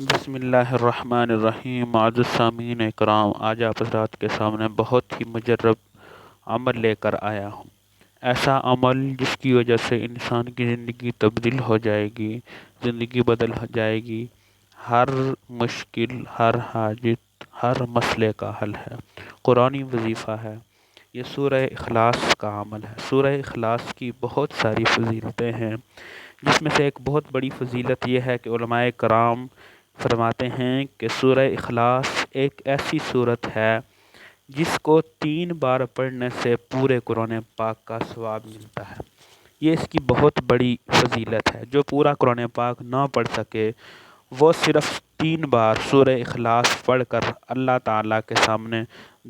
بسم اللہ الرحمن الرحیم۔ معزز سامعین اکرام، آج آپ حضرات کے سامنے بہت ہی مجرب عمل لے کر آیا ہوں۔ ایسا عمل جس کی وجہ سے انسان کی زندگی تبدیل ہو جائے گی، زندگی بدل ہو جائے گی۔ ہر مشکل، ہر حاجت، ہر مسئلے کا حل ہے، قرآنی وظیفہ ہے۔ یہ سورہ اخلاص کا عمل ہے۔ سورہ اخلاص کی بہت ساری فضیلتیں ہیں، جس میں سے ایک بہت بڑی فضیلت یہ ہے کہ علماء کرام فرماتے ہیں کہ سورہ اخلاص ایک ایسی صورت ہے جس کو 3 بار پڑھنے سے پورے قرآن پاک کا ثواب ملتا ہے۔ یہ اس کی بہت بڑی فضیلت ہے۔ جو پورا قرآن پاک نہ پڑھ سکے، وہ صرف 3 بار سورہ اخلاص پڑھ کر اللہ تعالیٰ کے سامنے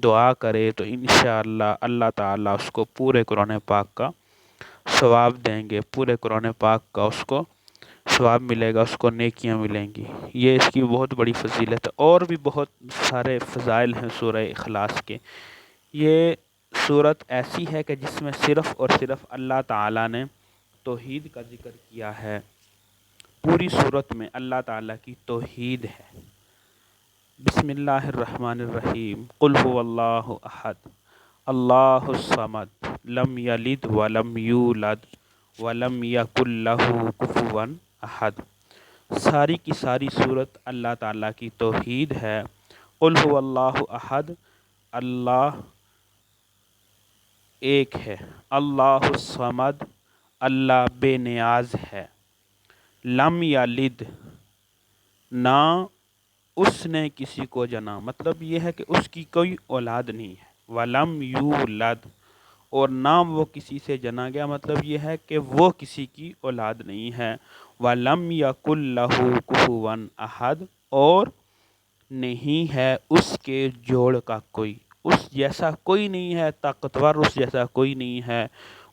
دعا کرے تو انشاءاللہ اللہ تعالیٰ اس کو پورے قرآن پاک کا ثواب دیں گے۔ پورے قرآن پاک کا اس کو ثواب ملے گا، اس کو نیکیاں ملیں گی۔ یہ اس کی بہت بڑی فضیلت ہے۔ اور بھی بہت سارے فضائل ہیں سورہ اخلاص کے۔ یہ صورت ایسی ہے کہ جس میں صرف اور صرف اللہ تعالیٰ نے توحید کا ذکر کیا ہے۔ پوری صورت میں اللہ تعالیٰ کی توحید ہے۔ بسم اللہ الرحمن الرحیم۔ قل هو اللہ احد اللہ الصمد لم یلد ولم یولد ولم یکن لہ کفوا احد۔ ساری کی ساری صورت اللہ تعالیٰ کی توحید ہے۔ قل هو اللہ احد، اللہ ایک ہے۔ اللہ الصمد، اللہ بے نیاز ہے۔ لم یلد، نہ اس نے کسی کو جنا، مطلب یہ ہے کہ اس کی کوئی اولاد نہیں ہے۔ ولم یولد، اور نہ وہ کسی سے جنا گیا، مطلب یہ ہے کہ وہ کسی کی اولاد نہیں ہے۔ وَلَمْ يَكُنْ لَهُ كُفُوًا أَحَدٌ، اور نہیں ہے اس کے جوڑ کا کوئی، اس جیسا کوئی نہیں ہے، طاقتور اس جیسا کوئی نہیں ہے۔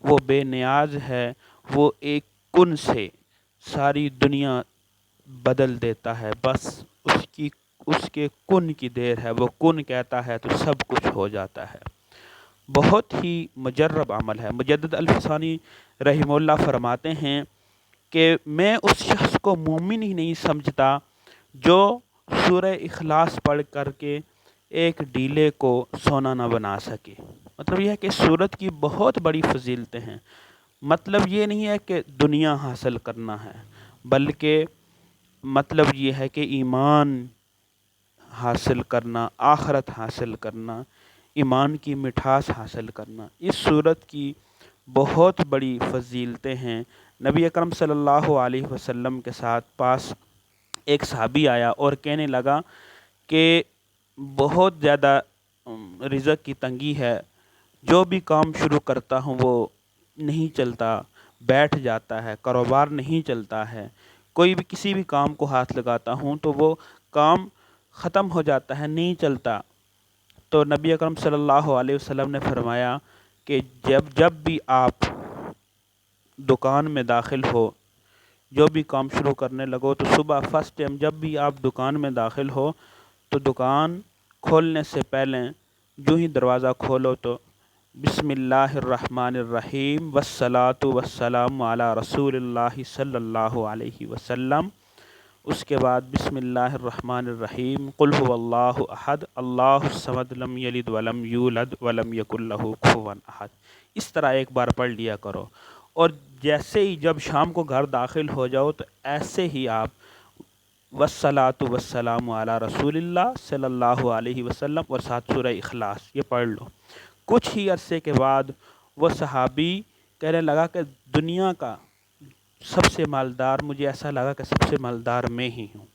وہ بے نیاز ہے، وہ ایک کن سے ساری دنیا بدل دیتا ہے۔ بس اس کے کن کی دیر ہے، وہ کن کہتا ہے تو سب کچھ ہو جاتا ہے۔ بہت ہی مجرب عمل ہے۔ مجدد الفسانی رحمہ اللہ فرماتے ہیں کہ میں اس شخص کو مومن ہی نہیں سمجھتا جو سورہ اخلاص پڑھ کر کے ایک ڈیلے کو سونا نہ بنا سکے۔ مطلب یہ ہے کہ سورت کی بہت بڑی فضیلتیں ہیں۔ مطلب یہ نہیں ہے کہ دنیا حاصل کرنا ہے، بلکہ مطلب یہ ہے کہ ایمان حاصل کرنا، آخرت حاصل کرنا، ایمان کی مٹھاس حاصل کرنا۔ اس سورت کی بہت بڑی فضیلتیں ہیں۔ نبی اکرم صلی اللہ علیہ وسلم کے پاس ایک صحابی آیا اور کہنے لگا کہ بہت زیادہ رزق کی تنگی ہے، جو بھی کام شروع کرتا ہوں وہ نہیں چلتا، بیٹھ جاتا ہے، کاروبار نہیں چلتا ہے، کوئی بھی کسی بھی کام کو ہاتھ لگاتا ہوں تو وہ کام ختم ہو جاتا ہے، نہیں چلتا۔ تو نبی اکرم صلی اللہ علیہ وسلم نے فرمایا کہ جب بھی آپ دکان میں داخل ہو، جو بھی کام شروع کرنے لگو، تو صبح فرسٹ ٹائم جب بھی آپ دکان میں داخل ہو تو دکان کھولنے سے پہلے جو ہی دروازہ کھولو تو بسم اللہ الرحمن الرحیم والصلاة والسلام علی رسول اللہ صلی اللہ علیہ وسلم۔ اس کے بعد بسم اللہ الرحمن الرحیم قل هو اللہ احد اللہ الصمد لم یلد ولم یولد ولم یکن لہ کفوا احد۔ اس طرح ایک بار پڑھ لیا کرو، اور جیسے ہی جب شام کو گھر داخل ہو جاؤ تو ایسے ہی آپ والصلاة والسلام علی رسول اللہ صلی اللہ علیہ وسلم اور ساتھ سورہ اخلاص یہ پڑھ لو۔ کچھ ہی عرصے کے بعد وہ صحابی کہنے لگا کہ دنیا کا سب سے مالدار، مجھے ایسا لگا کہ سب سے مالدار میں ہی ہوں،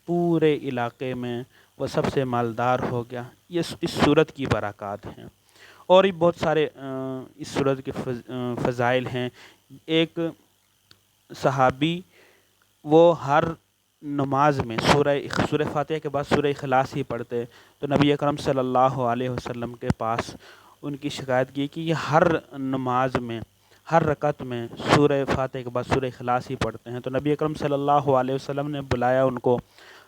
پورے علاقے میں وہ سب سے مالدار ہو گیا۔ یہ اس صورت کی برکات ہیں، اور بھی بہت سارے اس صورت کے فضائل ہیں۔ ایک صحابی وہ ہر نماز میں سورہ فاتحہ کے بعد سورہ اخلاص ہی پڑھتے، تو نبی اکرم صلی اللہ علیہ وسلم کے پاس ان کی شکایت کی کہ یہ ہر نماز میں، ہر رکعت میں سورہ فاتحہ کے بعد سورہ اخلاص ہی پڑھتے ہیں۔ تو نبی اکرم صلی اللہ علیہ وسلم نے بلایا ان کو،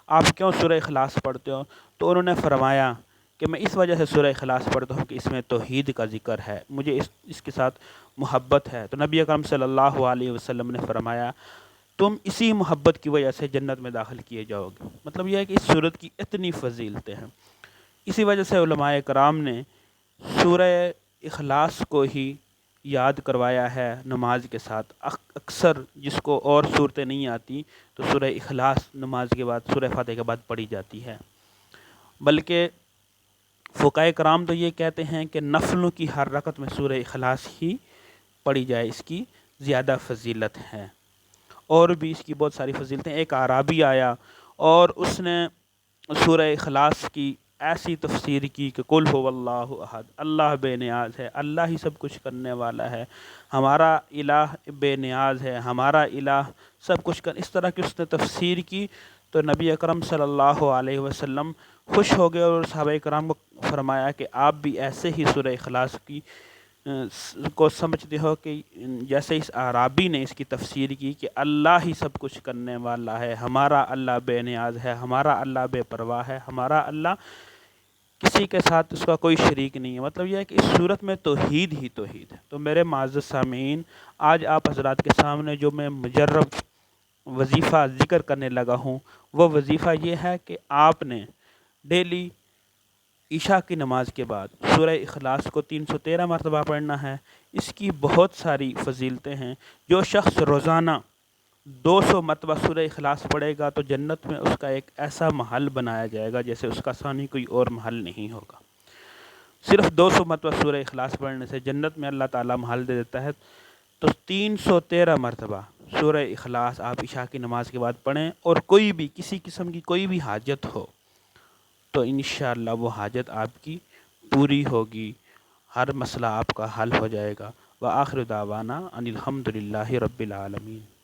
آپ کیوں سورہ اخلاص پڑھتے ہو؟ تو انہوں نے فرمایا کہ میں اس وجہ سے سورہ اخلاص پڑھتا ہوں کہ اس میں توحید کا ذکر ہے، مجھے اس کے ساتھ محبت ہے۔ تو نبی اکرم صلی اللہ علیہ وسلم نے فرمایا تم اسی محبت کی وجہ سے جنت میں داخل کیے جاؤ گے۔ مطلب یہ ہے کہ اس صورت کی اتنی فضیلتیں ہیں، اسی وجہ سے علماء کرام نے سورہ اخلاص کو ہی یاد کروایا ہے نماز کے ساتھ۔ اکثر جس کو اور صورتیں نہیں آتی تو سورہ اخلاص نماز کے بعد، سورہ فاتحہ کے بعد پڑھی جاتی ہے۔ بلکہ فقہاء کرام تو یہ کہتے ہیں کہ نفلوں کی ہر رکعت میں سورہ اخلاص ہی پڑھی جائے، اس کی زیادہ فضیلت ہے۔ اور بھی اس کی بہت ساری فضیلتیں۔ ایک اعرابی آیا اور اس نے سورہ اخلاص کی ایسی تفسیر کی کہ قل هو اللہ احد، اللہ بے نیاز ہے، اللہ ہی سب کچھ کرنے والا ہے، ہمارا الہ بے نیاز ہے، ہمارا الہ سب کچھ اس طرح کی اس نے تفسیر کی تو نبی اکرم صلی اللہ علیہ وسلم خوش ہو گئے اور صحابہ کرام کو فرمایا کہ آپ بھی ایسے ہی سورہ اخلاص کی کو سمجھتے ہو کہ جیسے اس اعرابی نے اس کی تفسیر کی کہ اللہ ہی سب کچھ کرنے والا ہے، ہمارا اللہ بے نیاز ہے، ہمارا اللہ بے پرواہ ہے، ہمارا اللہ کسی کے ساتھ اس کا کوئی شریک نہیں ہے۔ مطلب یہ ہے کہ اس صورت میں توحید ہی توحید ہے۔ تو میرے معزز سامعین، آج آپ حضرات کے سامنے جو میں مجرب وظیفہ ذکر کرنے لگا ہوں وہ وظیفہ یہ ہے کہ آپ نے ڈیلی عشاء کی نماز کے بعد سورہ اخلاص کو 313 مرتبہ پڑھنا ہے۔ اس کی بہت ساری فضیلتیں ہیں۔ جو شخص روزانہ 200 مرتبہ سورہ اخلاص پڑھے گا تو جنت میں اس کا ایک ایسا محل بنایا جائے گا جیسے اس کا ثانی کوئی اور محل نہیں ہوگا۔ صرف 200 مرتبہ سورہ اخلاص پڑھنے سے جنت میں اللہ تعالیٰ محل دے دیتا ہے۔ تو 313 مرتبہ سورہ اخلاص آپ عشاء کی نماز کے بعد پڑھیں، اور کوئی بھی کسی قسم کی کوئی بھی حاجت ہو تو انشاءاللہ وہ حاجت آپ کی پوری ہوگی، ہر مسئلہ آپ کا حل ہو جائے گا۔ وآخر دعوانا ان الحمد للہ رب العالمین۔